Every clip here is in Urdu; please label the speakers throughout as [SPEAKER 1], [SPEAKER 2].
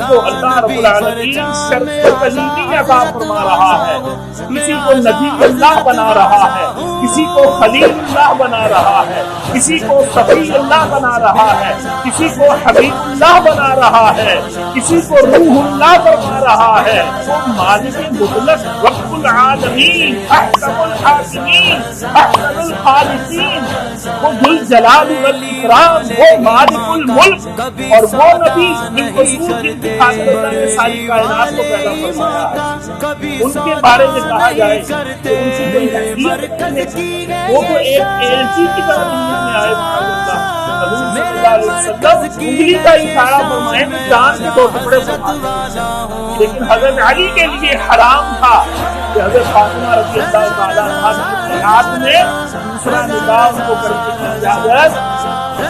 [SPEAKER 1] کو اللہ رب العالمین شرف کلیمی عطا فرما رہا ہے، کسی کو نبی اللہ بنا رہا ہے، کسی کو خلیل اللہ بنا رہا ہے، کسی کو صفی اللہ بنا رہا ہے، کسی کو حبیب اللہ بنا رہا ہے، کسی کو روح اللہ بنا رہا ہے۔ وہ مالک مطلق رب العالمین، احکم الحاکمین، احسن الخالقین، وہ ذو الجلال والاکرام، وہ مالک الملک، اور وہ نبی بالخصوص جن کی خاطر اللہ نے ساری کائنات کو پیدا فرمایا ہے، ان کے بارے میں کہا جائے کہ ان کی کوئی حیثیت نہیں ہے، وہ تو ایک ایلچی کی طرح دنیا میں آئے، حضور صلی اللہ علیہ وسلم انگلی کا اشارہ فرمائے تو چاند کے 2 ٹکڑے فرمائے، لیکن حضرت علی کے لیے حرام تھا کہ حضرت فاطمہ رضی اللہ تعالیٰ عنہا کے ہاتھ میں دوسرا نکاح ان کو کرنے کی اجازت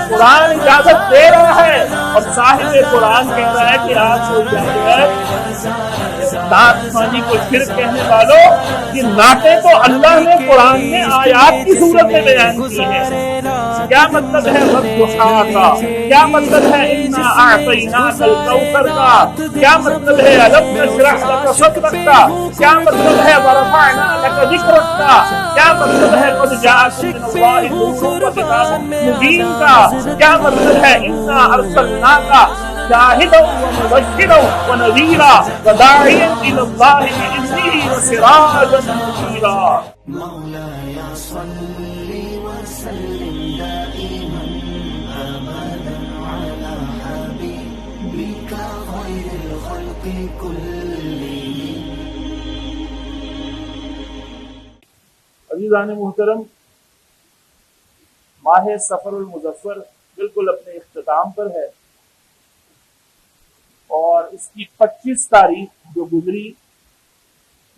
[SPEAKER 1] قرآن اجازت دے رہا ہے، اور صاحب قرآن کہہ رہا ہے کہ آپ کو اجازت نعت خوانی کو شرک کہنے والوں، یہ نعتیں تو اللہ نے قرآن میں آیات کی صورت میں بیان کی ہے۔ کیا مطلب ہے والضحیٰ کا، کیا مطلب ہے انا اعطیناک الکوثر کا، کیا مطلب ہے الم نشرح لک صدرک کا، کیا مطلب ہے ورفعنا لک ذکرک کا، کیا مطلب ہے قد جاءکم من اللہ نور وکتاب مبین کا، کیا مطلب ہے انا ارسلناک شاہدا ومبشرا ونذیرا وداعیا الی اللہ بإذنہ وسراجا منیرا۔
[SPEAKER 2] مولاي صل وسلم دائما أبدا على حبيبك خير الخلق كلهم۔
[SPEAKER 1] عزیزان محترم، ماہ سفر المظفر بالکل اپنے اختتام پر ہے، اور اس کی 25 تاریخ جو گزری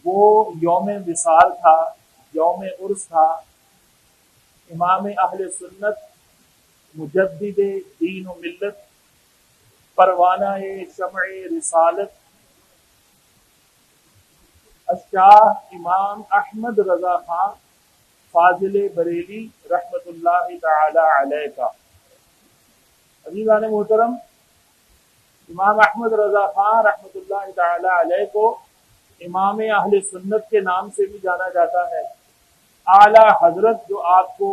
[SPEAKER 1] وہ یوم وصال تھا، یوم عرس تھا۔ امام اہل سنت، مجدد دین و ملت، پروانہ شمع رسالت، الشاہ امام احمد رضا خان فاضل بریلی رحمت اللہ تعالی علیہ کا۔ عزیزان محترم، امام احمد رضا خان رحمت اللہ تعالی علیہ کو امام اہل سنت کے نام سے بھی جانا جاتا ہے۔ اعلی حضرت جو آپ کو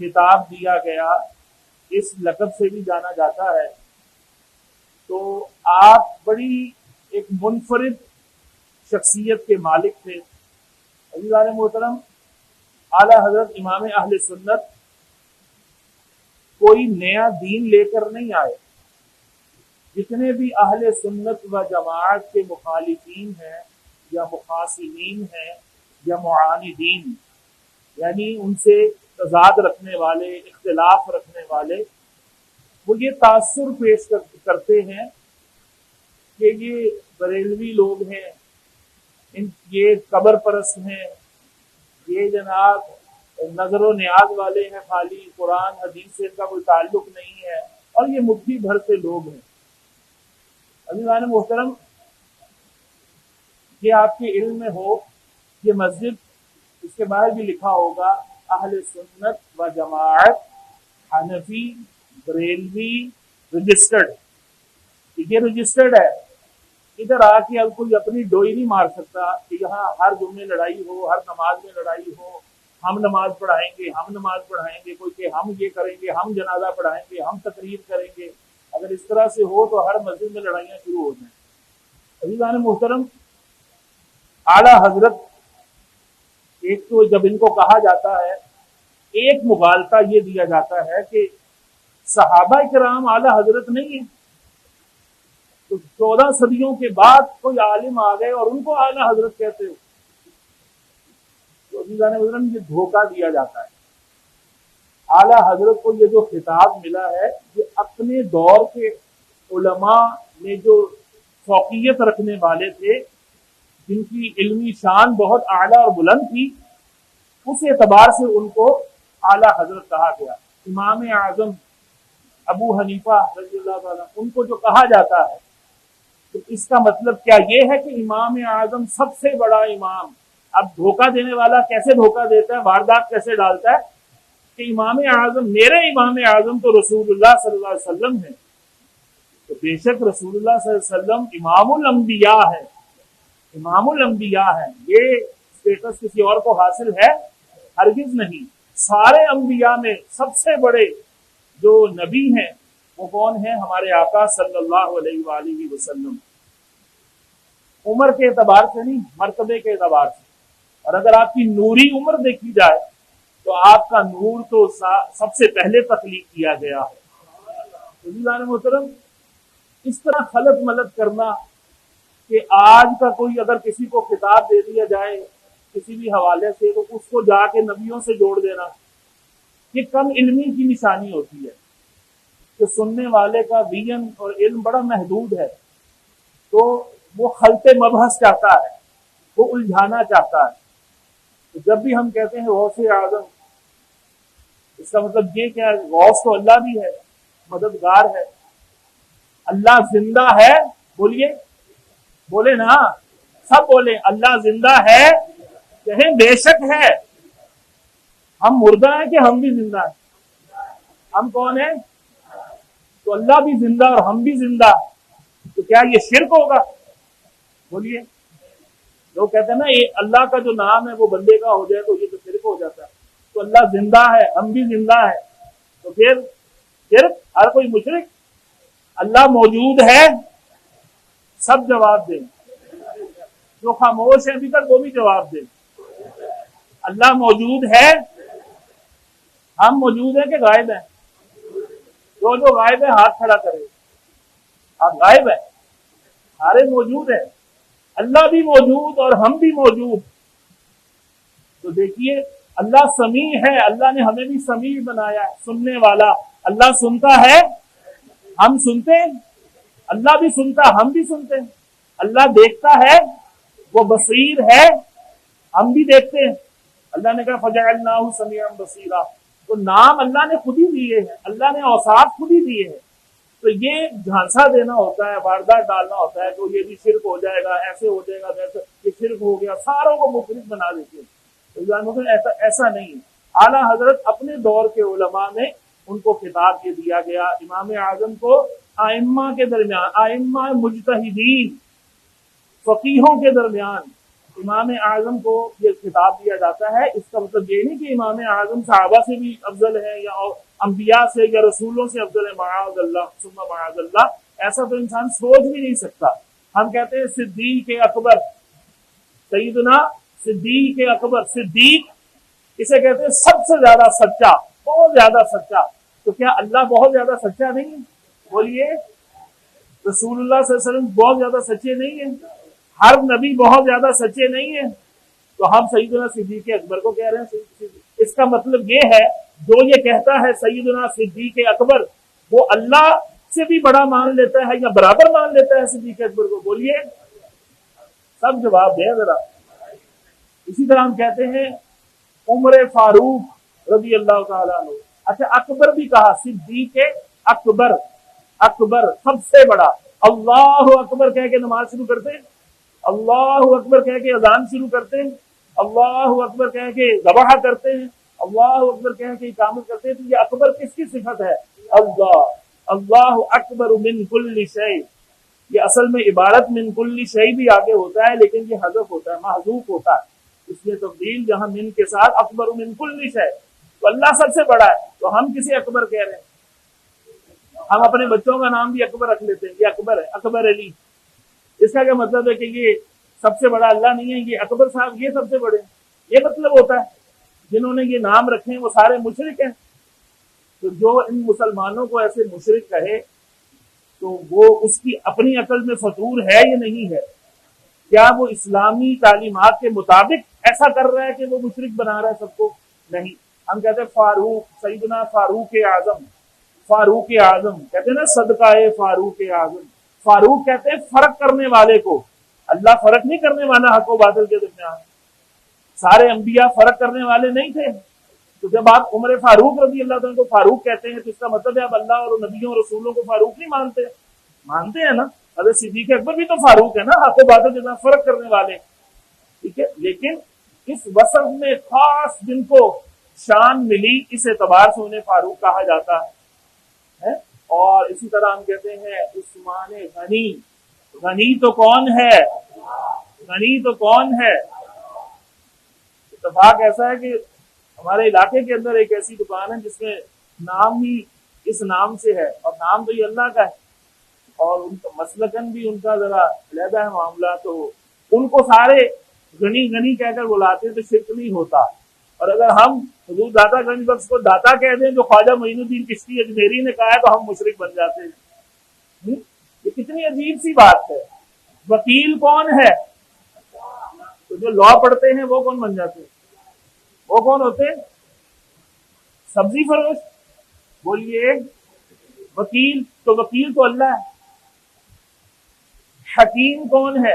[SPEAKER 1] خطاب دیا گیا اس لقب سے بھی جانا جاتا ہے۔ تو آپ بڑی ایک منفرد شخصیت کے مالک تھے۔ عزیزان محترم، اعلی حضرت امام اہل سنت کوئی نیا دین لے کر نہیں آئے۔ جتنے بھی اہل سنت و جماعت کے مخالفین ہیں یا مخاصمین ہیں یا معاندین، یعنی ان سے تضاد رکھنے والے، اختلاف رکھنے والے، وہ یہ تاثر پیش کرتے ہیں کہ یہ بریلوی لوگ ہیں، یہ قبر پرست ہیں، یہ جناب نظر و نیاز والے ہیں، خالی قرآن حدیث سے ان کا کوئی تعلق نہیں ہے، اور یہ مٹھی بھر سے لوگ ہیں۔ عزیزان محترم، یہ آپ کے علم میں ہو، یہ مسجد، اس کے باہر بھی لکھا ہوگا اہل سنت و جماعت حنفی بریلوی رجسٹرڈ، یہ رجسٹرڈ ہے۔ ادھر آ کے اب کوئی اپنی ڈوئی نہیں مار سکتا کہ یہاں ہر جمعے لڑائی ہو، ہر نماز میں لڑائی ہو، ہم نماز پڑھائیں گے، ہم نماز پڑھائیں گے، کوئی کہ ہم یہ کریں گے، ہم جنازہ پڑھائیں گے، ہم تقریر کریں گے۔ اگر اس طرح سے ہو تو ہر مسجد میں لڑائیاں شروع ہو جائیں۔ عزیزان محترم، اعلیٰ حضرت، ایک تو جب ان کو کہا جاتا ہے، ایک مغالطہ یہ دیا جاتا ہے کہ صحابہ کرام اعلیٰ حضرت نہیں ہیں، تو 14 صدیوں کے بعد کوئی عالم آ گئے اور ان کو اعلیٰ حضرت کہتے ہو۔ تو عزیزان محترم، یہ دھوکہ دیا جاتا ہے۔ اعلیٰ حضرت کو یہ جو خطاب ملا ہے، یہ اپنے دور کے علماء میں جو فوقیت رکھنے والے تھے، جن کی علمی شان بہت اعلیٰ اور بلند تھی، اس اعتبار سے ان کو اعلیٰ حضرت کہا گیا۔ امام اعظم ابو حنیفہ رضی اللہ تعالیٰ، ان کو جو کہا جاتا ہے، تو اس کا مطلب کیا یہ ہے کہ امام اعظم سب سے بڑا امام؟ اب دھوکہ دینے والا کیسے دھوکہ دیتا ہے، واردات کیسے ڈالتا ہے کہ امام اعظم، میرے امام اعظم تو رسول اللہ صلی اللہ علیہ وسلم ہیں۔ تو بے شک رسول اللہ صلی اللہ علیہ وسلم امام الانبیاء ہے، امام الانبیاء ہے۔ یہ اسٹیٹس کسی اور کو حاصل ہے؟ ہرگز نہیں۔ سارے انبیاء میں سب سے بڑے جو نبی ہیں وہ کون ہیں؟ ہمارے آقا صلی اللہ علیہ وآلہ وسلم۔ عمر کے اعتبار سے نہیں، مرتبے کے اعتبار سے۔ اور اگر آپ کی نوری عمر دیکھی جائے تو آپ کا نور تو سب سے پہلے تخلیق کیا گیا ہے۔ عزیزان محترم، اس طرح خلط ملط کرنا کہ آج کا کوئی اگر کسی کو خطاب دے دیا جائے کسی بھی حوالے سے تو اس کو جا کے نبیوں سے جوڑ دینا، یہ کم علمی کی نشانی ہوتی ہے کہ سننے والے کا ویژن اور علم بڑا محدود ہے، تو وہ خلط مبحث چاہتا ہے، وہ الجھانا چاہتا ہے۔ تو جب بھی ہم کہتے ہیں غوث اعظم، اس کا مطلب یہ کیا ہے؟ غوث تو اللہ بھی ہے، مددگار ہے۔ اللہ زندہ ہے، بولیے، بولے نا، سب بولے اللہ زندہ ہے، کہیں بے شک ہے۔ ہم مردہ ہیں کہ ہم بھی زندہ ہیں؟ ہم کون ہیں؟ تو اللہ بھی زندہ اور ہم بھی زندہ، تو کیا یہ شرک ہوگا؟ بولیے۔ لوگ کہتے ہیں نا یہ اللہ کا جو نام ہے وہ بندے کا ہو جائے تو یہ تو شرک ہو جاتا ہے۔ تو اللہ زندہ ہے، ہم بھی زندہ ہے، تو پھر شرک؟ ہر کوئی مشرک۔ اللہ موجود ہے، سب جواب دیں، جو خاموش ہیں ابھی تک وہ بھی جواب دیں۔ اللہ موجود ہے، ہم موجود ہیں کہ غائب ہیں؟ جو غائب ہے ہاتھ کھڑا کرے۔ آپ غائب ہیں، سارے موجود ہیں، اللہ بھی موجود اور ہم بھی موجود۔ تو دیکھیے اللہ سمیع ہے، اللہ نے ہمیں بھی سمیع بنایا ہے، سننے والا۔ اللہ سنتا ہے، ہم سنتے ہیں، اللہ بھی سنتا، ہم بھی سنتے ہیں۔ اللہ دیکھتا ہے، وہ بصیر ہے، ہم بھی دیکھتے ہیں۔ اللہ نے کہا فجعلناہ سمیعا بصیرا، تو نام اللہ نے خود ہی دیے ہیں، اللہ نے اوصاف خود ہی دیے ہیں۔ تو یہ جھانسا دینا ہوتا ہے، واردات ڈالنا ہوتا ہے کہ یہ بھی شرک ہو جائے گا، ایسے ہو جائے گا، ویسے، یہ شرک ہو گیا، ساروں کو مشرک بنا دیتے ہیں۔ ایسا نہیں ہے۔ اعلیٰ حضرت اپنے دور کے علماء میں ان کو خطاب یہ دیا گیا، امام اعظم کو ائمہ کے درمیان، ائمہ مجتہدین فقیہوں کے درمیان امام اعظم کو یہ خطاب دیا جاتا ہے۔ اس کا مطلب یہ نہیں کہ امام اعظم صحابہ سے بھی افضل ہے یا انبیاء سے یا رسولوں سے افضل ہے، معاذ اللہ ثم معاذ اللہ، ایسا تو انسان سوچ بھی نہیں سکتا۔ ہم کہتے ہیں صدیق اکبر، سیدنا صدیق اکبر، صدیق اسے کہتے ہیں سب سے زیادہ سچا، بہت زیادہ سچا۔ تو کیا اللہ بہت زیادہ سچا نہیں ہے؟ بولیے۔ رسول اللہ صلی اللہ علیہ وسلم بہت زیادہ سچے نہیں ہیں؟ ہر نبی بہت زیادہ سچے نہیں ہیں؟ تو ہم سیدنا صدیق اکبر کو کہہ رہے ہیں۔ اس کا مطلب یہ ہے جو یہ کہتا ہے سیدنا صدیق اکبر، وہ اللہ سے بھی بڑا مان لیتا ہے یا برابر مان لیتا ہے صدیق اکبر کو؟ بولیے، سب جواب دیں ذرا۔ اسی طرح ہم کہتے ہیں عمر فاروق رضی اللہ تعالیٰ عنہ، اچھا اکبر بھی کہا، صدیق اکبر، اکبر سب سے بڑا۔ اللہ اکبر کہہ کے نماز شروع کرتے ہیں، اللہ اکبر کہہ کے اذان شروع کرتے ہیں، اللہ اکبر کہہ کے ذبح کرتے ہیں، اللہ اکبر کہہ کے اقامت کرتے ہیں۔ تو یہ اکبر کس کی صفت ہے؟ اللہ، اللہ اکبر من کل شیء۔ یہ اصل میں عبارت من کل شیء بھی آگے ہوتا ہے لیکن یہ حذف ہوتا ہے، محذوف ہوتا ہے، اس لیے تبدیل جہاں من کے ساتھ اکبر من کل شیء، تو اللہ سب سے بڑا ہے، تو ہم کسی اکبر کہہ رہے ہیں۔ ہم اپنے بچوں کا نام بھی اکبر رکھ لیتے ہیں، یہ اکبر ہے، اکبر علی۔ اس کا کیا مطلب ہے کہ یہ سب سے بڑا اللہ نہیں ہے، یہ اکبر صاحب یہ سب سے بڑے ہیں، یہ مطلب ہوتا ہے؟ جنہوں نے یہ نام رکھے ہیں وہ سارے مشرک ہیں۔ تو جو ان مسلمانوں کو ایسے مشرک کہے تو وہ اس کی اپنی عقل میں فطور ہے یا نہیں ہے؟ کیا وہ اسلامی تعلیمات کے مطابق ایسا کر رہا ہے کہ وہ مشرک بنا رہا ہے سب کو؟ نہیں۔ ہم کہتے ہیں فاروق، سیدنا فاروق اعظم، فاروق اعظم کہتے ہیں نا صدقہ فاروق اعظم۔ فاروق کہتے ہیں فرق کرنے والے کو، اللہ فرق نہیں کرنے والا حق و باطل کے درمیان، سارے انبیاء فرق کرنے والے نہیں تھے۔ تو جب آپ عمر فاروق رضی اللہ عنہ کو فاروق کہتے ہیں تو اس کا مطلب ہے آپ اللہ اور نبیوں اور رسولوں کو فاروق نہیں مانتے؟ مانتے ہیں نا۔ حضرت صدیق اکبر بھی تو فاروق ہے نا، حق و باطل کے درمیان فرق کرنے والے، ٹھیک ہے۔ لیکن اس وصف میں خاص جن کو شان ملی اس اعتبار سے انہیں فاروق کہا جاتا ہے، اور اسی طرح ہم کہتے ہیں عثمان غنی. غنی تو کون ہے؟ غنی تو کون ہے؟ اتفاق ایسا ہے کہ ہمارے علاقے کے اندر ایک ایسی دکان ہے جس میں نام ہی اس نام سے ہے، اور نام تو یہ اللہ کا ہے، اور ان کا مسلکن بھی ان کا ذرا علیحدہ ہے معاملہ. تو ان کو سارے غنی غنی کہہ کر بلاتے ہیں تو شرک نہیں ہوتا. اور اگر ہم حضور داتا گنج بخش کو داتا کہہ دیں جو خواجہ معین الدین چشتی اجمیری نے کہا ہے تو ہم مشرک بن جاتے ہیں. یہ کتنی عجیب سی بات ہے. وکیل کون ہے؟ تو جو لا پڑھتے ہیں وہ کون بن جاتے ہیں؟ وہ کون ہوتے ہیں؟ سبزی فروش. بولیے وکیل تو وکیل تو اللہ ہے. حکیم کون ہے؟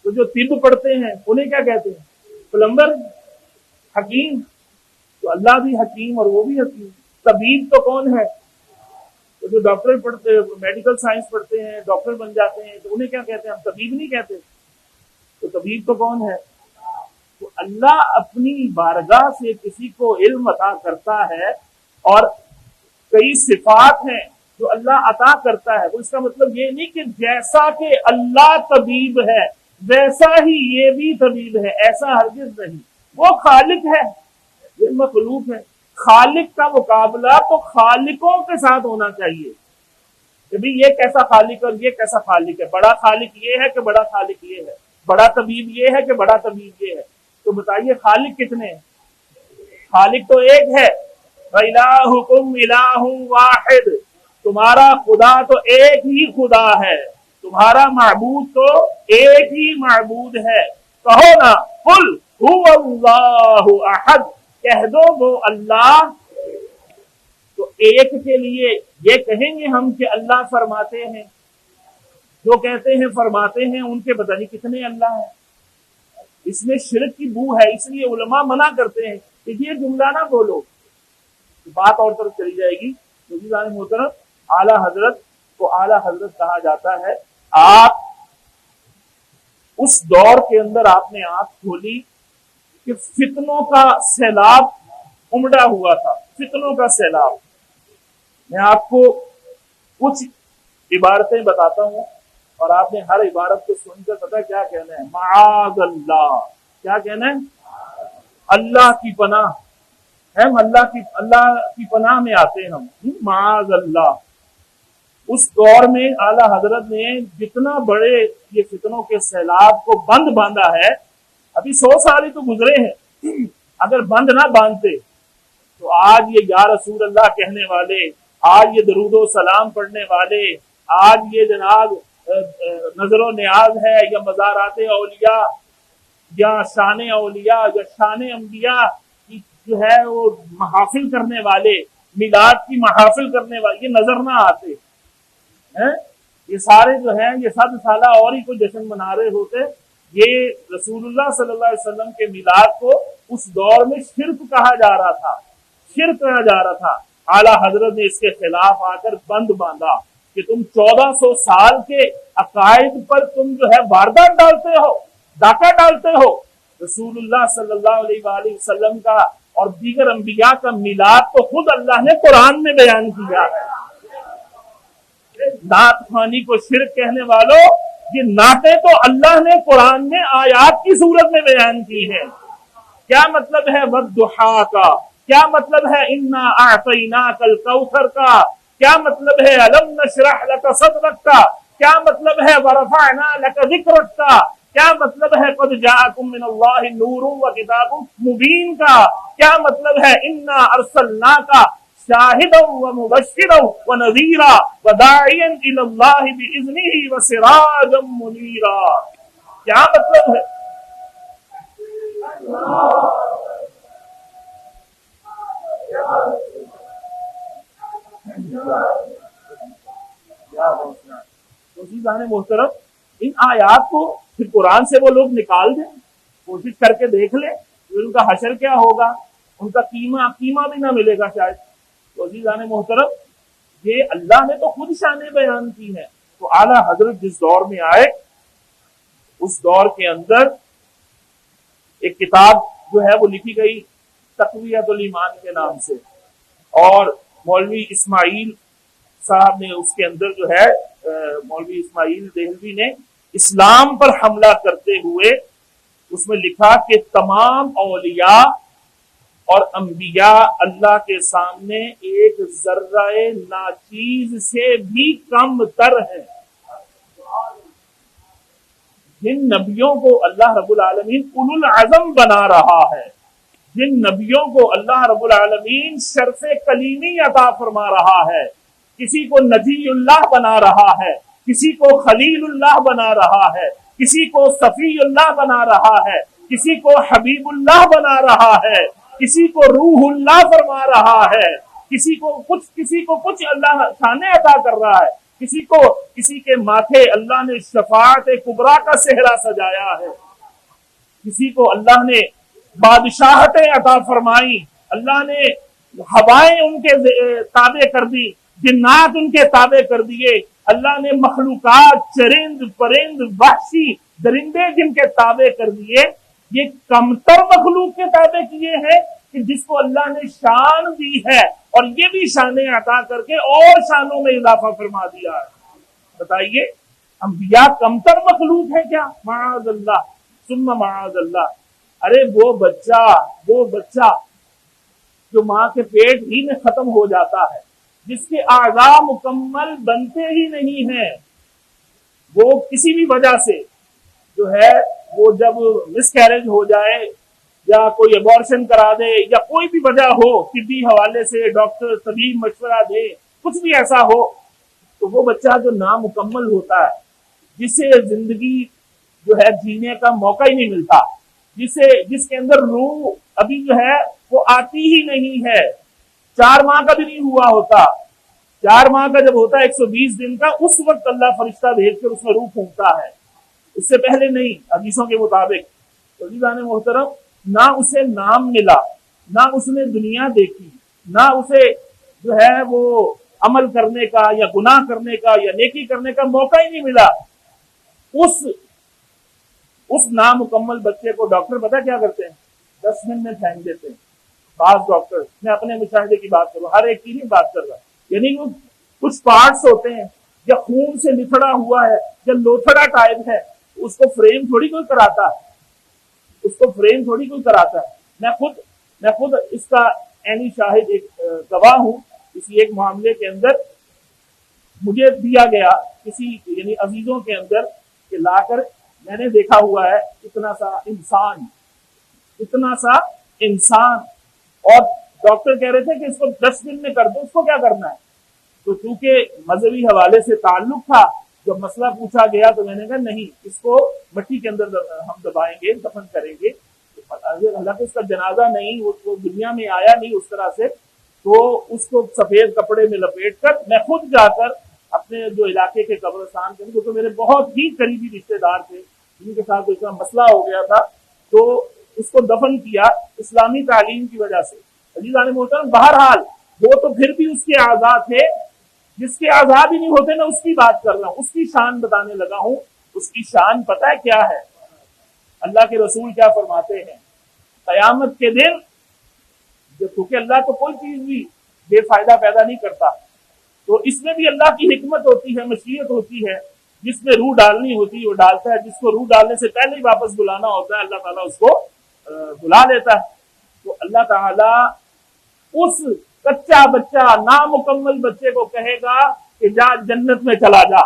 [SPEAKER 1] تو جو طب پڑھتے ہیں انہیں کیا کہتے ہیں؟ پلمبر. حکیم تو اللہ بھی حکیم اور وہ بھی حکیم. طبیب تو کون ہے؟ تو جو ڈاکٹر پڑھتے ہیں، میڈیکل سائنس پڑھتے ہیں، ڈاکٹر بن جاتے ہیں، تو انہیں کیا کہتے ہیں؟ ہم طبیب نہیں کہتے. تو طبیب تو کون ہے؟ تو اللہ اپنی بارگاہ سے کسی کو علم عطا کرتا ہے، اور کئی صفات ہیں جو اللہ عطا کرتا ہے. اس کا مطلب یہ نہیں کہ جیسا کہ اللہ طبیب ہے ویسا ہی یہ بھی طبیب ہے، ایسا ہرگز نہیں. وہ خالق ہے، یہ مخلوق ہے. خالق کا مقابلہ تو خالقوں کے ساتھ ہونا چاہیے کہ بھی یہ کیسا خالق اور یہ کیسا خالق ہے. بڑا خالق یہ ہے کہ بڑا خالق یہ ہے، بڑا طبیب یہ ہے کہ بڑا طبیب یہ ہے. تو بتائیے خالق کتنے ہیں؟ خالق تو ایک ہے. وَإِلَٰهُكُمْ إِلَٰهٌ وَاحِدٌ. تمہارا خدا تو ایک ہی خدا ہے، تمہارا معبود تو ایک ہی معبود ہے. کہو نا قُلْ هُوَ اللَّهُ أَحَدٌ. کہہ دو وہ اللہ. تو ایک کے لیے یہ کہیں گے ہم کہ اللہ فرماتے ہیں. جو کہتے ہیں فرماتے ہیں ان کے پتہ نہیں کتنے اللہ ہیں. اس میں شرک کی بو ہے، اس لیے علماء منع کرتے ہیں کہ یہ جملہ نہ بولو. بات اور طرف چلی جائے گی. عزیزان محترم، اعلیٰ حضرت کو اعلیٰ حضرت کہا جاتا ہے. آپ اس دور کے اندر آپ نے آنکھ کھولی کہ فتنوں کا سیلاب امڑا ہوا تھا. فتنوں کا سیلاب. میں آپ کو کچھ عبارتیں بتاتا ہوں اور آپ نے ہر عبارت کو سن کر پتہ کیا کہنا ہے؟ معاذ اللہ. کیا کہنا ہے؟ اللہ کی پناہ. ہم اللہ کی پناہ میں آتے ہیں ہم. معاذ اللہ. اس دور میں اعلیٰ حضرت نے جتنا بڑے یہ فتنوں کے سیلاب کو بند باندھا ہے، ابھی 100 سال ہی تو گزرے ہیں. اگر بند نہ باندھتے تو آج یہ یا رسول اللہ کہنے والے، آج یہ درود و سلام پڑھنے والے، آج یہ جناب نظر و نیاز ہے یا مزارات اولیاء یا شان اولیاء یا شان انبیاء کی جو ہے وہ محافل کرنے والے، میلاد کی محافل کرنے والے، یہ نظر نہ آتے. یہ سارے جو ہیں یہ 100 سالہ اور ہی کوئی جشن منا رہے ہوتے. یہ رسول اللہ صلی اللہ علیہ وسلم کے میلاد کو اس دور میں شرک کہا جا رہا تھا، شرک کہا جا رہا تھا. اعلیٰ حضرت نے اس کے خلاف آ کر بند باندھا کہ تم 1400 سال کے عقائد پر تم جو ہے واردات ڈالتے ہو، ڈاکہ ڈالتے ہو. رسول اللہ صلی اللہ علیہ وآلہ وسلم کا اور دیگر انبیاء کا میلاد تو خود اللہ نے قرآن میں بیان کیا. نعت خوانی کو شرک کہنے والوں، یہ نعتیں تو اللہ نے قرآن میں آیات کی صورت میں بیان کی ہے. کیا مطلب ہے والضحیٰ کا؟ کیا مطلب ہے انا اعطیناک الکوثر کا؟ کیا مطلب ہے الم نشرح لک صدرک کا؟ کیا مطلب ہے ورفعنا لک ذکرک کا؟ کیا مطلب ہے قد جاءکم من اللہ نور و کتاب مبین کا؟ کیا مطلب ہے انا ارسلناک شاہدا و مبشرا و نذیرا و داعیا الی اللہ باذنہ و سراجا منیرا؟ کیا مطلب ہے؟ محترم، ان آیات کو پھر قرآن سے وہ لوگ نکال دیں، کوشش کر کے دیکھ لیں پھر ان کا حشر کیا ہوگا، ان کا قیمہ بھی نہ ملے گا شاید. تو عزیزان محترم، یہ اللہ نے تو خود شانیں بیان کی ہیں. تو اعلیٰ حضرت جس دور میں آئے اس دور کے اندر ایک کتاب جو ہے وہ لکھی گئی تقویت الایمان کے نام سے، اور مولوی اسماعیل صاحب نے اس کے اندر جو ہے مولوی اسماعیل دہلوی نے اسلام پر حملہ کرتے ہوئے اس میں لکھا کہ تمام اولیاء اور انبیاء اللہ کے سامنے ایک ذرہ ناچیز سے بھی کم تر ہے. جن نبیوں کو اللہ رب العالمین اولو العزم بنا رہا ہے، جن نبیوں کو اللہ رب العالمین شرف کلیمی عطا فرما رہا ہے، کسی کو نبی اللہ بنا رہا ہے، کسی کو خلیل اللہ بنا رہا ہے، کسی کو صفی اللہ بنا رہا ہے، کسی کو حبیب اللہ بنا رہا ہے، کسی کو روح اللہ فرما رہا ہے، کسی کو کچھ اللہ شان عطا کر رہا ہے، کسی کے ماتھے اللہ نے شفاعت کبریٰ کا صحرا سجایا ہے، کسی کو اللہ نے بادشاہتیں عطا فرمائی، اللہ نے ہوائیں ان کے تابع کر دی، جنات ان کے تابع کر دیے، اللہ نے مخلوقات چرند پرند وحشی درندے جن کے تابع کر دیے. یہ کمتر مخلوق کے تابع کیے ہیں کہ جس کو اللہ نے شان دی ہے اور یہ بھی شانیں عطا کر کے اور شانوں میں اضافہ فرما دیا ہے. بتائیے انبیاء کمتر مخلوق ہے کیا؟ معاذ اللہ ثم معاذ اللہ. ارے وہ بچہ جو ماں کے پیٹ ہی میں ختم ہو جاتا ہے، جس کے اعضاء مکمل بنتے ہی نہیں ہیں، وہ کسی بھی وجہ سے جو ہے وہ جب مس کیریج ہو جائے یا کوئی ابارشن کرا دے یا کوئی بھی وجہ ہو، طبی حوالے سے ڈاکٹر طبیب مشورہ دے، کچھ بھی ایسا ہو، تو وہ بچہ جو نامکمل ہوتا ہے، جسے زندگی جو ہے جینے کا موقع ہی نہیں ملتا، جس کے اندر روح ابھی جو ہے وہ آتی ہی نہیں ہے، 4 ماہ کا بھی نہیں ہوا ہوتا، 4 ماہ کا جب ہوتا ہے 120 دن کا، اس وقت اللہ فرشتہ بھیج کر اس میں روح پھونکتا ہے، اس سے پہلے نہیں. حدیثوں کے مطابق تو عزیزان محترم، نہ اسے نام ملا، نہ اس نے دنیا دیکھی، نہ اسے جو ہے وہ عمل کرنے کا یا گناہ کرنے کا یا نیکی کرنے کا موقع ہی نہیں ملا. اس نامکمل بچے کو ڈاکٹر پتہ کیا کرتے ہیں؟ 10 منٹ میں پھینک دیتے ہیں. بعض ڈاکٹر، میں اپنے مشاہدے کی بات کروں، ہر ایک کی نہیں بات کر رہا، یعنی وہ کچھ پارٹس ہوتے ہیں یا خون سے لتھڑا ہوا ہے یا لوتھڑا ٹائپ ہے، اس کو فریم تھوڑی کوئی کراتا ہے. میں خود اس کا عینی شاہد ایک گواہ ہوں. کسی ایک معاملے کے اندر مجھے دیا گیا کسی یعنی عزیزوں کے اندر کہ لا کر میں نے دیکھا ہوا ہے اتنا سا انسان اور ڈاکٹر کہہ رہے تھے کہ اس کو 10 دن میں کر دو. اس کو کیا کرنا ہے؟ تو چونکہ مذہبی حوالے سے تعلق تھا، جب مسئلہ پوچھا گیا تو میں نے کہا نہیں، اس کو مٹی کے اندر ہم دبائیں گے، دفن کریں گے. حالانکہ اس کا جنازہ نہیں، وہ دنیا میں آیا نہیں اس طرح سے، تو اس کو سفید کپڑے میں لپیٹ کر میں خود جا کر اپنے جو علاقے کے قبرستان کے، کیونکہ میرے بہت ہی قریبی رشتے دار تھے جن کے ساتھ کوئی مسئلہ ہو گیا تھا، تو اس کو دفن کیا اسلامی تعلیم کی وجہ سے. عزیزان محترم، بہرحال وہ تو پھر بھی اس کے اعضاء تھے، جس کے اعضاء بھی نہیں ہوتے، میں اس کی بات کر رہا ہوں، اس کی شان بتانے لگا ہوں. اس کی شان پتہ ہے کیا ہے؟ اللہ کے رسول کیا فرماتے ہیں؟ قیامت کے دن کیونکہ اللہ تو کوئی چیز بھی بے فائدہ پیدا نہیں کرتا، تو اس میں بھی اللہ کی حکمت ہوتی ہے، مشیت ہوتی ہے. جس میں روح ڈالنی ہوتی ہے وہ ڈالتا ہے، جس کو روح ڈالنے سے پہلے ہی واپس بلانا ہوتا ہے اللہ تعالیٰ اس کو بلا لیتا ہے. تو اللہ تعالیٰ اس کچا بچہ، نامکمل بچے کو کہے گا کہ جا جنت میں چلا جا.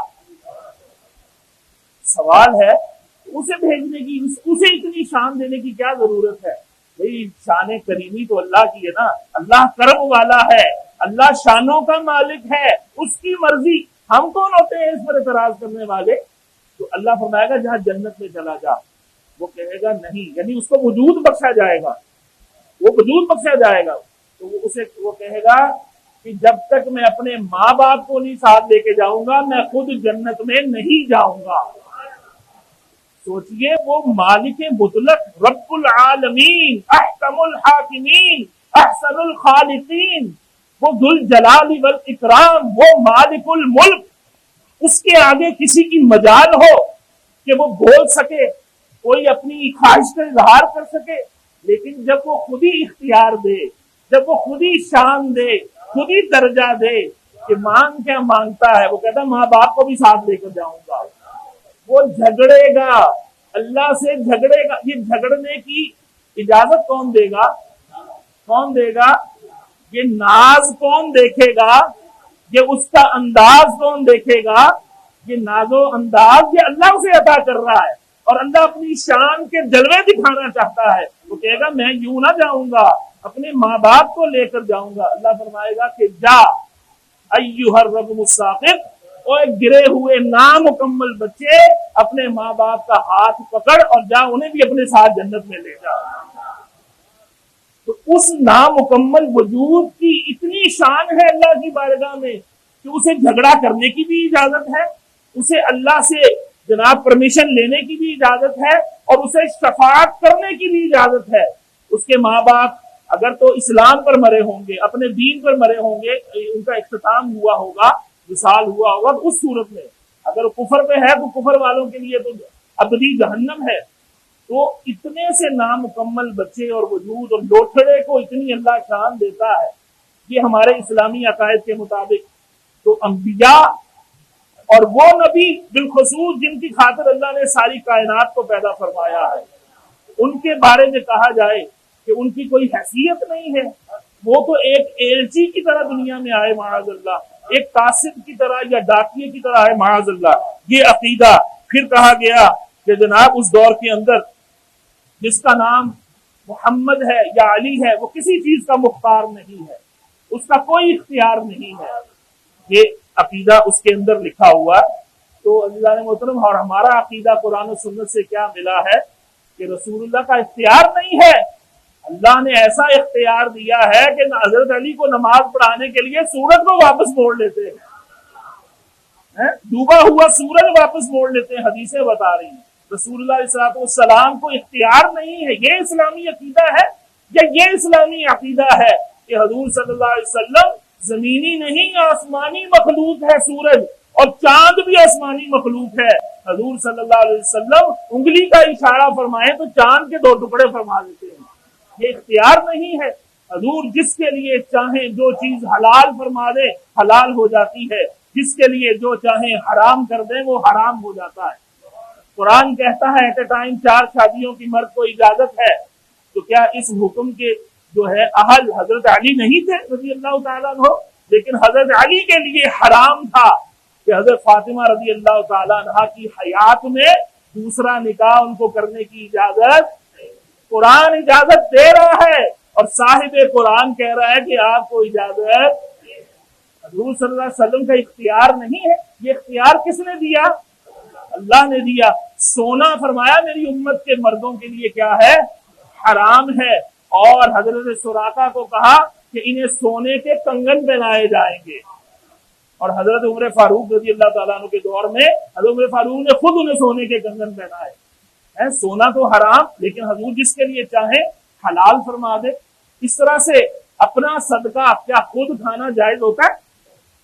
[SPEAKER 1] سوال ہے اسے بھیجنے کی، اسے اتنی شان دینے کی کیا ضرورت ہے؟ بھئی شان کریمی تو اللہ کی ہے نا، اللہ کرم والا ہے، اللہ شانوں کا مالک ہے، اس کی مرضی. ہم کون ہوتے ہیں اس پر اعتراض کرنے والے؟ تو اللہ فرمائے گا جہاں جنت میں چلا جا. وہ کہے گا نہیں، یعنی اس کو وجود بخشا جائے گا، وہ وجود بخشا جائے گا. تو وہ کہے گا کہ جب تک میں اپنے ماں باپ کو نہیں ساتھ لے کے جاؤں گا میں خود جنت میں نہیں جاؤں گا. سوچئے وہ مالک مطلق، رب العالمین، احکم الحاکمین، احسن الخالقین، وہ ذو الجلال والاکرام، وہ مالک الملک، اس کے آگے کسی کی مجال ہو کہ وہ بول سکے، کوئی اپنی خواہش کا اظہار کر سکے. لیکن جب وہ خود ہی اختیار دے، جب وہ خود ہی شان دے، خود ہی درجہ دے، کہ مانگ کیا مانگتا ہے، وہ کہتا ہے ماں باپ کو بھی ساتھ لے کر جاؤں گا. وہ جھگڑے گا، اللہ سے جھگڑے گا. یہ جھگڑنے کی اجازت کون دے گا؟ کون دے گا؟ یہ ناز کون دیکھے گا؟ یہ اس کا انداز کون دیکھے گا؟ یہ ناز و انداز یہ اللہ اسے عطا کر رہا ہے، اور اللہ اپنی شان کے جلوے دکھانا چاہتا ہے. وہ کہے گا میں یوں نہ جاؤں گا، اپنے ماں باپ کو لے کر جاؤں گا. اللہ فرمائے گا کہ جا ایھا الرجل الساقط، اور گرے ہوئے نامکمل بچے اپنے ماں باپ کا ہاتھ پکڑ اور جا انہیں بھی اپنے ساتھ جنت میں لے جا. تو اس نامکمل وجود کی اتنی شان ہے اللہ کی بارگاہ میں کہ اسے جھگڑا کرنے کی بھی اجازت ہے، اسے اللہ سے جناب پرمیشن لینے کی بھی اجازت ہے، اور اسے شفاعت کرنے کی بھی اجازت ہے. اس کے ماں باپ اگر تو اسلام پر مرے ہوں گے، اپنے دین پر مرے ہوں گے، ان کا اختتام ہوا ہوگا، وصال ہوا ہوگا، تو اس صورت میں اگر کفر پہ ہے تو کفر والوں کے لیے تو ابدی جہنم ہے. تو اتنے سے نامکمل بچے اور وجود اور لوٹھڑے کو اتنی اللہ شان دیتا ہے. یہ ہمارے اسلامی عقائد کے مطابق تو انبیاء اور وہ نبی بالخصوص جن کی خاطر اللہ نے ساری کائنات کو پیدا فرمایا ہے، ان کے بارے میں کہا جائے کہ ان کی کوئی حیثیت نہیں ہے. وہ تو ایک ایلچی کی طرح دنیا میں آئے معاذ اللہ، ایک قاصد کی طرح یا ڈاکیے کی طرح آئے معاذ اللہ. یہ عقیدہ. پھر کہا گیا کہ جناب اس دور کے اندر جس کا نام محمد ہے یا علی ہے وہ کسی چیز کا مختار نہیں ہے، اس کا کوئی اختیار نہیں ہے. یہ عقیدہ اس کے اندر لکھا ہوا. تو عزیزان محترم، اور ہمارا عقیدہ قرآن و سنت سے کیا ملا ہے کہ رسول اللہ کا اختیار نہیں ہے. اللہ نے ایسا اختیار دیا ہے کہ حضرت علی کو نماز پڑھانے کے لیے سورج کو واپس موڑ لیتے ہیں، ڈوبا ہوا سورج واپس موڑ لیتے ہیں. حدیثیں بتا رہی ہیں رسول اللہ علیہ السلام کو اختیار نہیں ہے. یہ اسلامی عقیدہ ہے یا یہ اسلامی عقیدہ ہے کہ حضور صلی اللہ علیہ وسلم زمینی نہیں آسمانی مخلوق ہے سورج، اور چاند بھی آسمانی مخلوق ہے. حضور صلی اللہ علیہ وسلم انگلی کا اشارہ فرمائے تو چاند کے 2 ٹکڑے فرما دیتے ہیں. یہ اختیار نہیں ہے. حضور جس کے لیے چاہیں جو چیز حلال فرما دے حلال ہو جاتی ہے، جس کے لیے جو چاہیں حرام کر دیں وہ حرام ہو جاتا ہے. قرآن کہتا ہے ایٹ اے ٹائم 4 شادیوں کی مرد کو اجازت ہے. تو کیا اس حکم کے جو ہے اہل حضرت علی نہیں تھے رضی اللہ تعالیٰ عنہ؟ لیکن حضرت علی کے لیے حرام تھا کہ حضرت فاطمہ رضی اللہ تعالیٰ عنہ کی حیات میں دوسرا نکاح ان کو کرنے کی اجازت. قرآن اجازت دے رہا ہے اور صاحب قرآن کہہ رہا ہے کہ آپ کو اجازت. حضور صلی اللہ علیہ وسلم کا اختیار نہیں ہے. یہ اختیار کس نے دیا؟ اللہ نے دیا. سونا فرمایا میری امت کے مردوں کے لیے کیا ہے؟ حرام ہے. اور حضرت سراقہ کو کہا کہ انہیں سونے کے کنگن پہنائے جائیں گے. اور حضرت عمر فاروق رضی اللہ تعالیٰ عنہ کے دور میں حضرت عمر فاروق نے خود انہیں سونے کے کنگن پہنائے. سونا تو حرام، لیکن حضور جس کے لیے چاہے حلال فرما دے. اس طرح سے اپنا صدقہ کیا خود کھانا جائز ہوتا ہے؟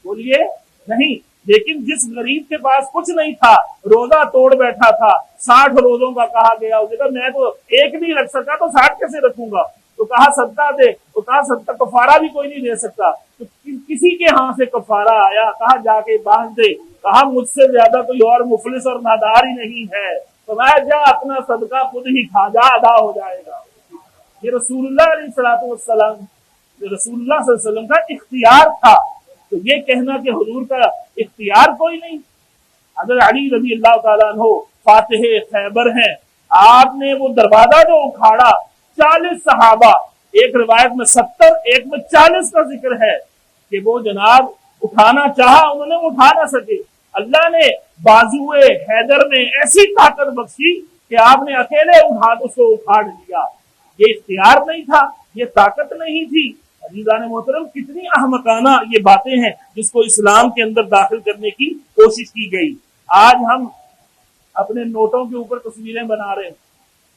[SPEAKER 1] بولیے نہیں. لیکن جس غریب کے پاس کچھ نہیں تھا، روزہ توڑ بیٹھا تھا، 60 روزوں کا کہا گیا، اسے کہا میں تو ایک نہیں رکھ سکا تو 60 کیسے رکھوں گا؟ تو کہا صدقہ دے. تو کہا صدقہ کفارہ بھی کوئی نہیں دے سکتا. تو کسی کے ہاں سے کفارہ آیا، کہا جا کے باندھ دے. کہا مجھ سے زیادہ کوئی اور مفلس اور نادار ہی نہیں ہے. تو میں جا اپنا صدقہ خود ہی کھا جا، ادا ہو جائے گا. یہ رسول اللہ علیہ الصلوۃ والسلام، رسول اللہ صلی اللہ علیہ وسلم کا اختیار تھا. تو یہ کہنا کہ حضور کا اختیار کوئی نہیں. حضرت علی رضی اللہ تعالیٰ عنہ فاتح خیبر ہیں. آپ نے وہ دروازہ جو اکھاڑا، 40 صحابہ، ایک روایت میں 70 ایک میں 40 کا ذکر ہے کہ وہ جناب اٹھانا چاہا، انہوں نے اٹھا نہ سکے. اللہ نے بازوئے حیدر میں ایسی طاقت بخشی کہ آپ نے اکیلے اٹھا اس کو اکھاڑ لیا. یہ اختیار نہیں تھا، یہ طاقت نہیں تھی. عزیزان محترم، کتنی احمقانہ یہ باتیں ہیں جس کو اسلام کے اندر داخل کرنے کی کوشش کی گئی. آج ہم اپنے نوٹوں کے اوپر تصویریں بنا رہے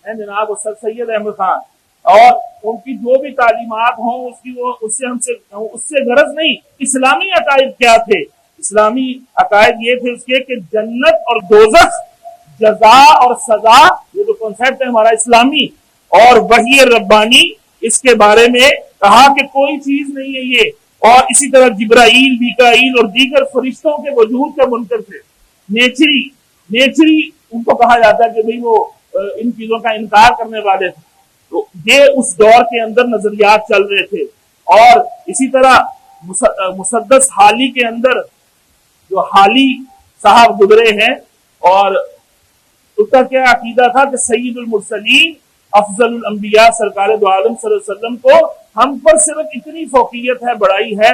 [SPEAKER 1] ہیں جناب استاد سید احمد خان، اور ان کی جو بھی تعلیمات ہوں اس سے غرض نہیں. اسلامی عقائد کیا تھے؟ اسلامی عقائد یہ تھے اس کے کہ جنت اور دوزخ، جزا اور سزا، یہ جو کنسیپٹ ہے ہمارا اسلامی، اور وحی ربانی، اس کے بارے میں کہا کہ کوئی چیز نہیں ہے یہ. اور اسی طرح جبرائیل، میکائیل اور دیگر فرشتوں کے وجود کا منکر تھے. نیچری ان کو کہا جاتا ہے کہ بھئی وہ ان چیزوں کا انکار کرنے والے تھے. تو یہ اس دور کے اندر نظریات چل رہے تھے. اور اسی طرح مسدس حالی کے اندر جو حالی صاحب گزرے ہیں، اور اس کا کیا عقیدہ تھا کہ سید المرسلین افضل الانبیاء سرکار دو عالم صلی اللہ علیہ وسلم کو ہم پر صرف اتنی فوقیت ہے، بڑائی ہے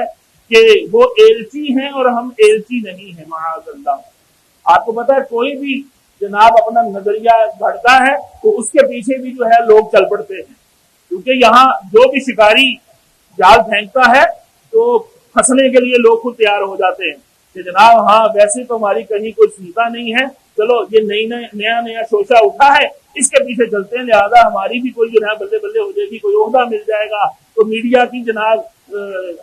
[SPEAKER 1] کہ وہ ایلچی ہیں اور ہم ایلچی نہیں ہیں، معاذ اللہ. آپ کو پتا ہے کوئی بھی جناب اپنا نظریہ گھڑتا ہے تو اس کے پیچھے بھی جو ہے لوگ چل پڑتے ہیں، کیونکہ یہاں جو بھی شکاری جال پھینکتا ہے تو پھنسنے کے لیے لوگ خود تیار ہو جاتے ہیں کہ جناب ہاں ویسے تو ہماری کہیں کوئی سیتا نہیں ہے، چلو یہ نیا شوشہ اٹھا ہے، اس کے پیچھے چلتے ہیں، لہذا ہماری بھی کوئی جو ہے بلے بلے ہو جائے گی، کوئی عہدہ مل جائے گا تو میڈیا کی جناب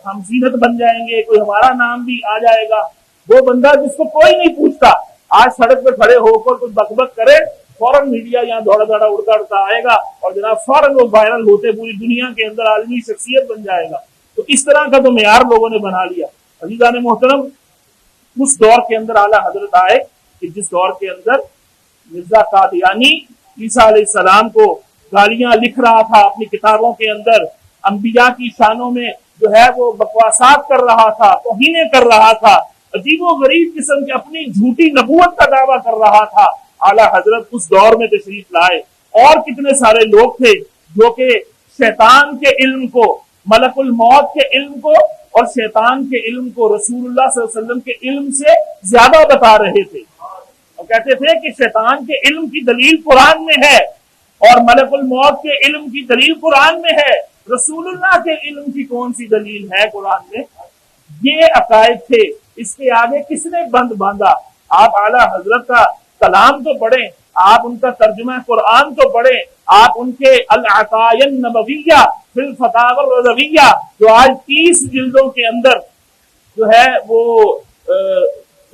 [SPEAKER 1] ہم زینت بن جائیں گے، کوئی ہمارا نام بھی آ جائے گا. وہ بندہ جس کو کوئی نہیں پوچھتا آج سڑک پہ کھڑے ہو کر کچھ بک بک کرے، فوراً میڈیا یہاں دوڑا اڑتا آئے گا اور جناب فوراً وہ وائرل ہوتے پوری دنیا کے اندر عالمی شخصیت بن جائے گا. تو اس طرح کا تو معیار لوگوں نے بنا لیا. عزیزان محترم، اس دور کے اندر اعلیٰ حضرت آئے کہ جس دور کے اندر مرزا قادیانی عیسیٰ علیہ السلام کو گالیاں لکھ رہا تھا اپنی کتابوں کے اندر، انبیاء کی شانوں میں جو ہے وہ بکواسات کر رہا تھا، توہینیں کر رہا تھا، عجیب و غریب قسم کی اپنی جھوٹی نبوت کا دعویٰ کر رہا تھا. اعلیٰ حضرت اس دور میں تشریف لائے. اور کتنے سارے لوگ تھے جو کہ شیطان کے علم کو، ملک الموت کے علم کو اور شیطان کے علم کو رسول اللہ صلی اللہ علیہ وسلم کے علم سے زیادہ بتا رہے تھے، اور کہتے تھے کہ شیطان کے علم کی دلیل قرآن میں ہے اور ملک الموت کے علم کی دلیل قرآن میں ہے، رسول اللہ کے علم کی کون سی دلیل ہے قرآن میں؟ یہ عقائد تھے. اس کے آگے کس نے بند باندھا؟ آپ اعلیٰ حضرت کا کلام تو پڑھیں، آپ ان کا ترجمہ قرآن تو پڑھیں، آپ ان کے العقائد النبویہ فی الفتاوی الرضویہ جو آج 30 جلدوں کے اندر جو ہے وہ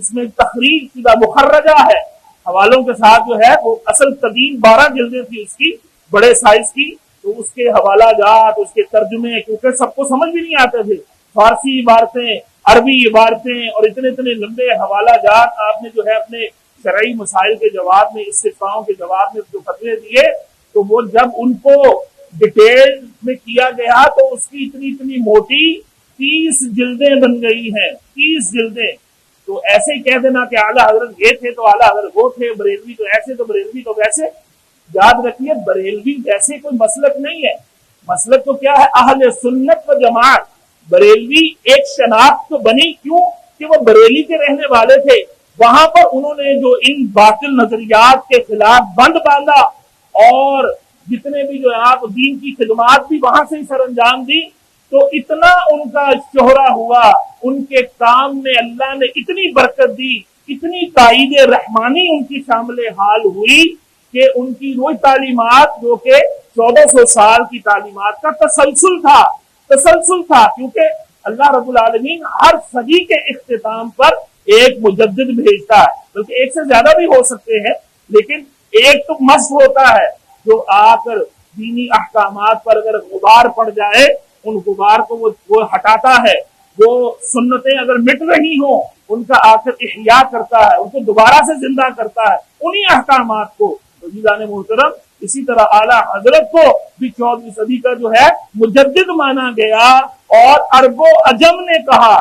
[SPEAKER 1] اس میں تخریج شدہ مخرجہ ہے، حوالوں کے ساتھ جو ہے وہ اصل قدیم 12 جلدیں تھی اس کی، بڑے سائز کی، تو اس کے حوالہ جات، اس کے ترجمے، کیونکہ سب کو سمجھ بھی نہیں آتے تھے، فارسی عبارتیں، عربی عبارتیں اور اتنے لمبے حوالہ جات آپ نے جو ہے اپنے شرعی مسائل کے جواب میں، استفساروں کے جواب میں جو فتوے دیے، تو وہ جب ان کو ڈیٹیل میں کیا گیا تو اس کی اتنی موٹی 30 جلدیں بن گئی ہیں، 30 جلدیں. تو ایسے ہی کہہ دینا کہ اعلیٰ حضرت یہ تھے تو اعلیٰ حضرت وہ تھے، بریلوی تو ایسے تو بریلوی تو ویسے. یاد رکھیے بریلوی ویسے کوئی مسلک نہیں ہے، مسلک تو کیا ہے؟ اہل سنت و جماعت. بریلوی ایک شناخت تو بنی کیوں کہ وہ بریلی کے رہنے والے تھے، وہاں پر انہوں نے جو ان باطل نظریات کے خلاف بند باندھا اور جتنے بھی جو آپ دین کی خدمات بھی وہاں سے ہی سر انجام دی، تو اتنا ان کا شہرہ ہوا، ان کے کام میں اللہ نے اتنی برکت دی، اتنی تائید رحمانی ان کی شامل حال ہوئی کہ ان کی روز تعلیمات جو کہ 1400 سال کی تعلیمات کا تسلسل تھا، کیونکہ اللہ رب العالمین ہر صدی کے اختتام پر ایک مجدد بھیجتا ہے، بلکہ ایک سے زیادہ بھی ہو سکتے ہیں، لیکن ایک تو مست ہوتا ہے جو آ کر دینی احکامات پر اگر غبار پڑ جائے ان غبار کو وہ ہٹاتا ہے، وہ سنتیں اگر مٹ رہی ہوں ان کا آ کر احیاء کرتا ہے، ان کو دوبارہ سے زندہ کرتا ہے انہی احکامات کو. عزیزان محترم، اسی طرح اعلیٰ حضرت کو بھی 14ویں صدی کا جو ہے مجدد مانا گیا، اور عرب و عجم نے کہا،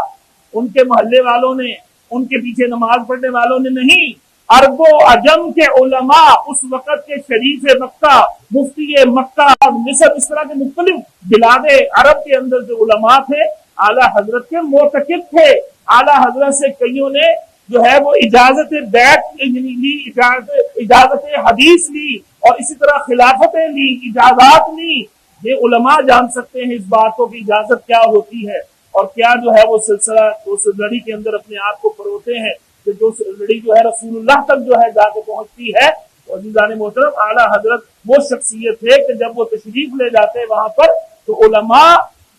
[SPEAKER 1] ان کے محلے والوں نے، ان کے پیچھے نماز پڑھنے والوں نے نہیں، عرب و عجم کے علماء، اس وقت کے شریف مکہ، مفتی مکہ، مصر، اس طرح کے مختلف بلاد عرب کے اندر جو علماء تھے اعلیٰ حضرت کے معتقد تھے. اعلیٰ حضرت سے کئیوں نے جو ہے وہ اجازت بیعت لی، اجازت حدیث لی، اور اسی طرح خلافتیں لی، اجازات لی. یہ علماء جان سکتے ہیں اس بات کو کہ اجازت کیا ہوتی ہے اور کیا جو ہے وہ سلسلہ اس لڑی کے اندر اپنے آپ کو پروتے ہیں کہ جو لڑی جو ہے رسول اللہ تک جو ہے جا کے پہنچتی ہے. تو عزیزان محترم، اعلیٰ حضرت وہ شخصیت ہے کہ جب وہ تشریف لے جاتے وہاں پر تو علماء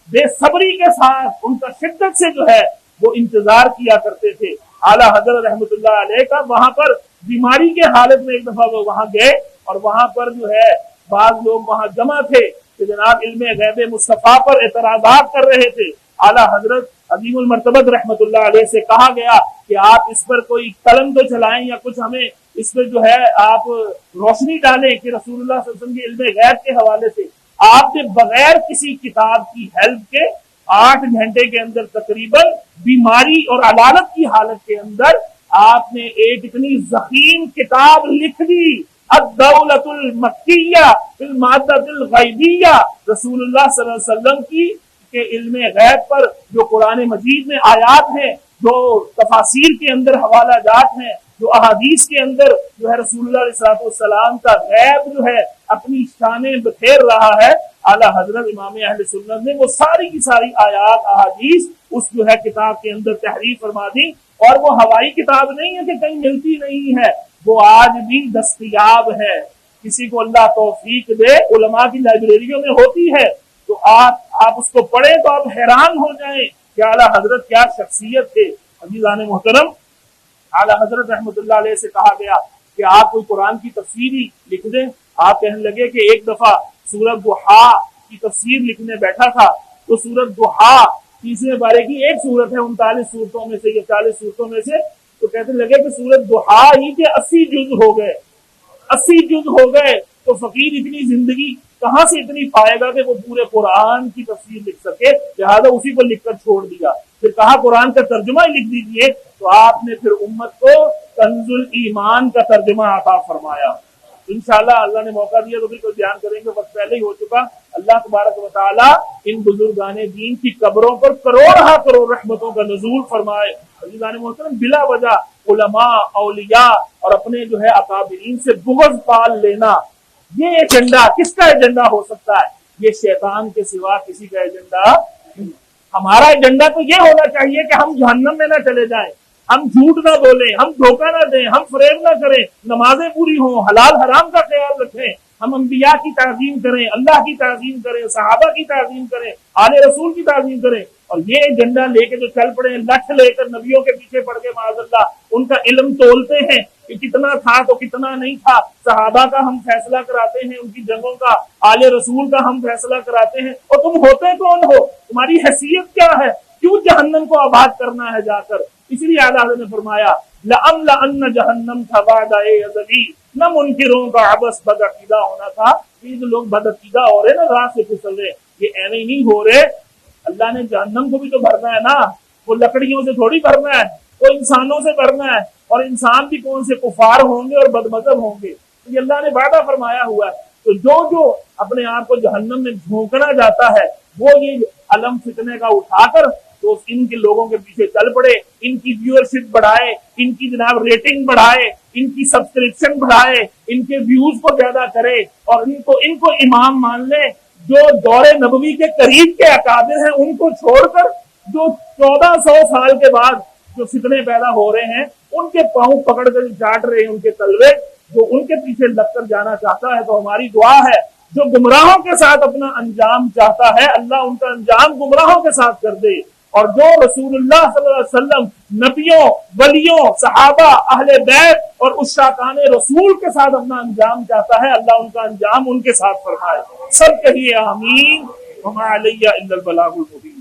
[SPEAKER 1] بے صبری کے ساتھ ان کا شدت سے جو ہے وہ انتظار کیا کرتے تھے. اعلیٰ حضرت رحمۃ اللہ علیہ کا وہاں پر بیماری کے حالت میں ایک دفعہ وہ وہاں گئے اور وہاں پر جو ہے بعض لوگ وہاں جمع تھے کہ جناب علم غیب مصطفیٰ پر اعتراضات کر رہے تھے. اعلیٰ حضرت عظیم المرتبت رحمت اللہ علیہ سے کہا گیا کہ آپ اس پر کوئی قلم تو چلائیں یا کچھ ہمیں اس پر جو ہے آپ روشنی ڈالیں کہ رسول اللہ صلی اللہ علیہ وسلم کے علم غیب کے حوالے سے آپ نے بغیر کسی کتاب کی ہیلپ کے 8 گھنٹے کے اندر تقریباً بیماری اور علالت کی حالت کے اندر آپ نے ایک اتنی ضخیم کتاب لکھ دی، الدولۃ المکیہ فی المادۃ الغیبیہ، رسول اللہ صلی اللہ علیہ وسلم کی کہ علم غیب پر جو قرآن مجید میں آیات ہیں، جو تفاسیر کے اندر حوالہ جات ہیں، جو احادیث کے اندر جو ہے رسول اللہ علیہ السلام کا غیب جو ہے اپنی شانیں بکھیر رہا ہے، اعلیٰ حضرت امام اہل سنت نے وہ ساری کی ساری آیات احادیث اس جو ہے کتاب کے اندر تحریر فرما دی، اور وہ ہوائی کتاب نہیں ہے کہ کہیں ملتی نہیں ہے، وہ آج بھی دستیاب ہے۔ کسی کو اللہ توفیق دے، علماء کی لائبریریوں میں ہوتی ہے، تو آپ اس کو پڑھیں تو آپ حیران ہو جائیں کہ اعلیٰ حضرت کیا شخصیت تھے۔ عزیزان محترم، اعلیٰ حضرت رحمت اللہ علیہ سے کہا گیا کہ آپ کوئی قرآن کی تفسیر ہی لکھ دیں۔ آپ کہنے لگے کہ ایک دفعہ سورۃ ضحیٰ کی تفسیر لکھنے بیٹھا تھا، تو سورۃ ضحیٰ 30ویں پارے کی ایک سورت ہے 39 صورتوں میں سے یا 40 صورتوں میں سے، تو کہتے لگے کہ سورۃ ضحیٰ ہی کے 80 جز ہو گئے، 80 جز ہو گئے، تو فقیر اتنی زندگی کہاں سے اتنی پائے گا کہ وہ پورے قرآن کی تفسیر لکھ سکے، لہذا اسی کو لکھ کر چھوڑ دیا۔ پھر کہا قرآن کا ترجمہ ہی لکھ دیجئے، تو آپ نے پھر امت کو کنز الایمان کا ترجمہ عطا فرمایا۔ انشاءاللہ اللہ نے موقع دیا تو بھی کوئی بیان کریں گے، وقت پہلے ہی ہو چکا۔ اللہ تبارک و تعالی ان بزرگان دین کی قبروں پر کروڑ رحمتوں کا نزول فرمائے۔ عزیزان محترم، بلا وجہ علماء، اولیاء اور اپنے جو ہے اکابرین سے بغض پال لینا، یہ ایجنڈا کس کا ایجنڈا ہو سکتا ہے؟ یہ شیطان کے سوا کسی کا ایجنڈا نہیں۔ ہمارا ایجنڈا تو یہ ہونا چاہیے کہ ہم جہنم میں نہ چلے جائیں، ہم جھوٹ نہ بولیں، ہم دھوکہ نہ دیں، ہم فریب نہ کریں، نمازیں پوری ہوں، حلال حرام کا خیال رکھیں، ہم انبیاء کی تعظیم کریں، اللہ کی تعظیم کریں، صحابہ کی تعظیم کریں، آل رسول کی تعظیم کریں، اور یہ ایجنڈا لے کے جو چل پڑے، لٹھ لے کر نبیوں کے پیچھے پڑ کے معاذ اللہ ان کا علم تولتے ہیں کہ کتنا تھا تو کتنا نہیں تھا، صحابہ کا ہم فیصلہ کراتے ہیں، ان کی جنگوں کا، آل رسول کا ہم فیصلہ کراتے ہیں، اور تم ہوتے کون ہو؟ تمہاری حیثیت کیا ہے؟ کیوں جہنم کو آباد کرنا ہے جا کر؟ اس لیے اعلیٰ حضرت نے فرمایا لَأَمْلَأَنَّ جَهَنَّمَ تھا وعدہ ازلی، نہ منکروں کا عبث بدعقیدہ ہونا تھا۔ یہ جو لوگ بدعقیدہ ہو رہے نا، راہ سے پھسل رہے، یہ ایویں نہیں ہو رہے۔ اللہ نے جہنم کو بھی تو بھرنا ہے نا، وہ لکڑیوں سے تھوڑی بھرنا ہے، وہ انسانوں سے بھرنا ہے، اور انسان بھی کون سے کفار ہوں گے اور بدمذہب ہوں گے، یہ اللہ نے وعدہ فرمایا ہوا ہے۔ تو جو اپنے آپ کو جہنم میں جھونکنا جاتا ہے، وہ یہ علم فتنے کا اٹھا کر تو ان کے لوگوں کے پیچھے چل پڑے، ان کی ویورشپ بڑھائے، ان کی جناب ریٹنگ بڑھائے، ان کی سبسکرپشن بڑھائے، ان کے ویوز کو زیادہ کرے، اور ان کو امام مان لے۔ جو دور نبوی کے قریب کے اکابر ہیں ان کو چھوڑ کر جو 1400 سال کے بعد جو فتنے پیدا ہو رہے ہیں، ان کے پاؤں پکڑ کر چاٹ رہے ہیں ان کے تلوے، جو ان کے پیچھے لگ کر جانا چاہتا ہے، تو ہماری دعا ہے جو گمراہوں کے ساتھ اپنا انجام چاہتا ہے، اللہ ان کا انجام گمراہوں کے ساتھ کر دے، اور جو رسول اللہ صلی اللہ علیہ وسلم، نبیوں، ولیوں، صحابہ، اہل بیت اور عشاقان رسول کے ساتھ اپنا انجام چاہتا ہے، اللہ ان کا انجام ان کے ساتھ فرمائے۔ سب کہیے آمین۔ وما علیہ الا البلاغ المبین۔